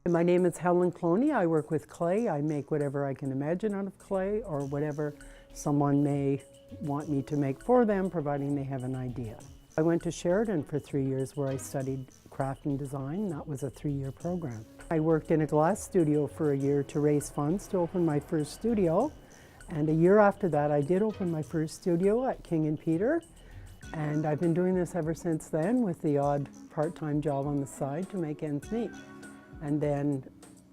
My name is Helen Cloney. I work with clay. I make whatever I can imagine out of clay or whatever someone may want me to make for them, providing they have an idea. I went to Sheridan for 3 years where I studied craft and design. That was a 3-year program. I worked in a glass studio for a year to raise funds to open my first studio. And a year after that, I did open my first studio at King and Peter. And I've been doing this ever since then with the odd part-time job on the side to make ends meet. And then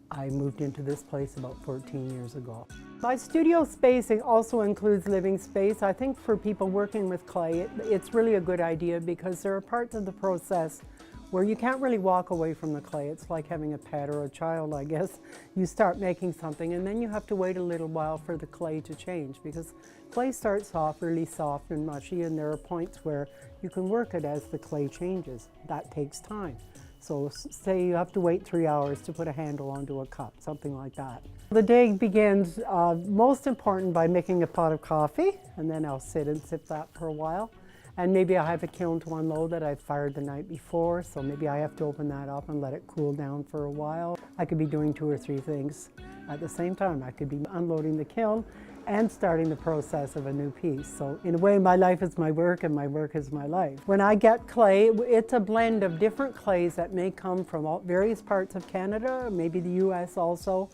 I moved into this place about 14 years ago. My studio space also includes living space. I think for people working with clay, it's really a good idea because there are parts of the process where you can't really walk away from the clay. It's like having a pet or a child, I guess. You start making something and then you have to wait a little while for the clay to change because clay starts off really soft and mushy, and there are points where you can work it as the clay changes. That takes time. So say you have to wait 3 hours to put a handle onto a cup, something like that. The day begins most important by making a pot of coffee, and then I'll sit and sip that for a while. And maybe I have a kiln to unload that I've fired the night before, so maybe I have to open that up and let it cool down for a while. I could be doing 2 or 3 things at the same time. I could be unloading the kiln and starting the process of a new piece. So in a way, my life is my work and my work is my life. When I get clay, it's a blend of different clays that may come from various parts of Canada, maybe the US also.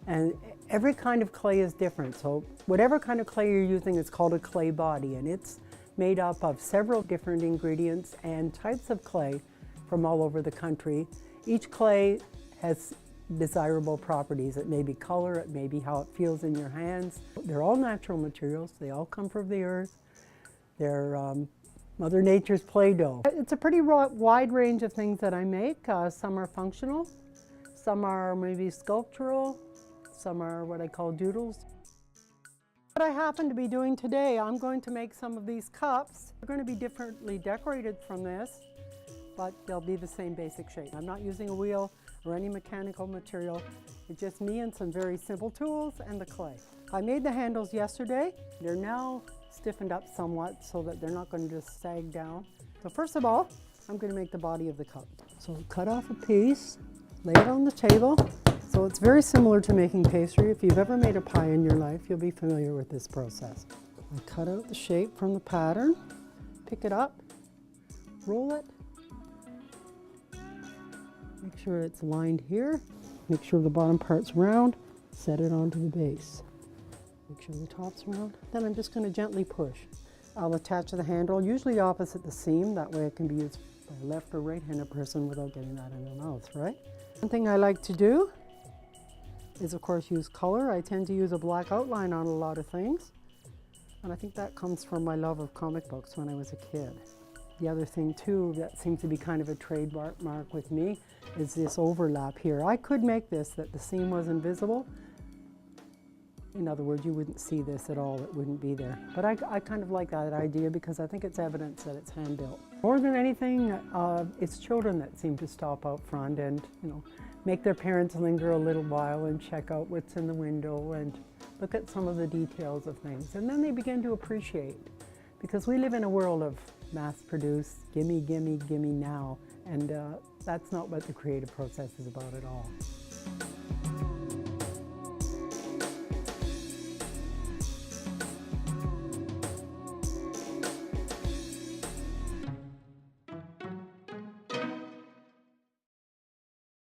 And every kind of clay is different. So whatever kind of clay you're using is called a clay body, and it's made up of several different ingredients and types of clay from all over the country. Each clay has desirable properties. It may be color, it may be how it feels in your hands. They're all natural materials. They all come from the earth. They're Mother Nature's Play-Doh. It's a pretty wide range of things that I make. Some are functional, some are maybe sculptural, some are what I call doodles. What I happen to be doing today, I'm going to make some of these cups. They're going to be differently decorated from this, but they'll be the same basic shape. I'm not using a wheel or any mechanical material. It's just me and some very simple tools and the clay. I made the handles yesterday. They're now stiffened up somewhat so that they're not going to just sag down. So first of all, I'm going to make the body of the cup. So cut off a piece, lay it on the table. So it's very similar to making pastry. If you've ever made a pie in your life, you'll be familiar with this process. I cut out the shape from the pattern, pick it up, roll it, make sure it's lined here, make sure the bottom part's round, set it onto the base. Make sure the top's round. Then I'm just going to gently push. I'll attach the handle, usually opposite the seam, that way it can be used by a left or right-handed person without getting that in their mouth, right? One thing I like to do is of course use color. I tend to use a black outline on a lot of things, and I think that comes from my love of comic books when I was a kid. The other thing too that seems to be kind of a trademark with me is this overlap here. I could make this that the seam was invisible. In other words, you wouldn't see this at all, it wouldn't be there. But I kind of like that idea because I think it's evidence that it's hand-built. More than anything, it's children that seem to stop out front and, make their parents linger a little while and check out what's in the window and look at some of the details of things. And then they begin to appreciate, because we live in a world of mass-produced, gimme, gimme, gimme now, and that's not what the creative process is about at all.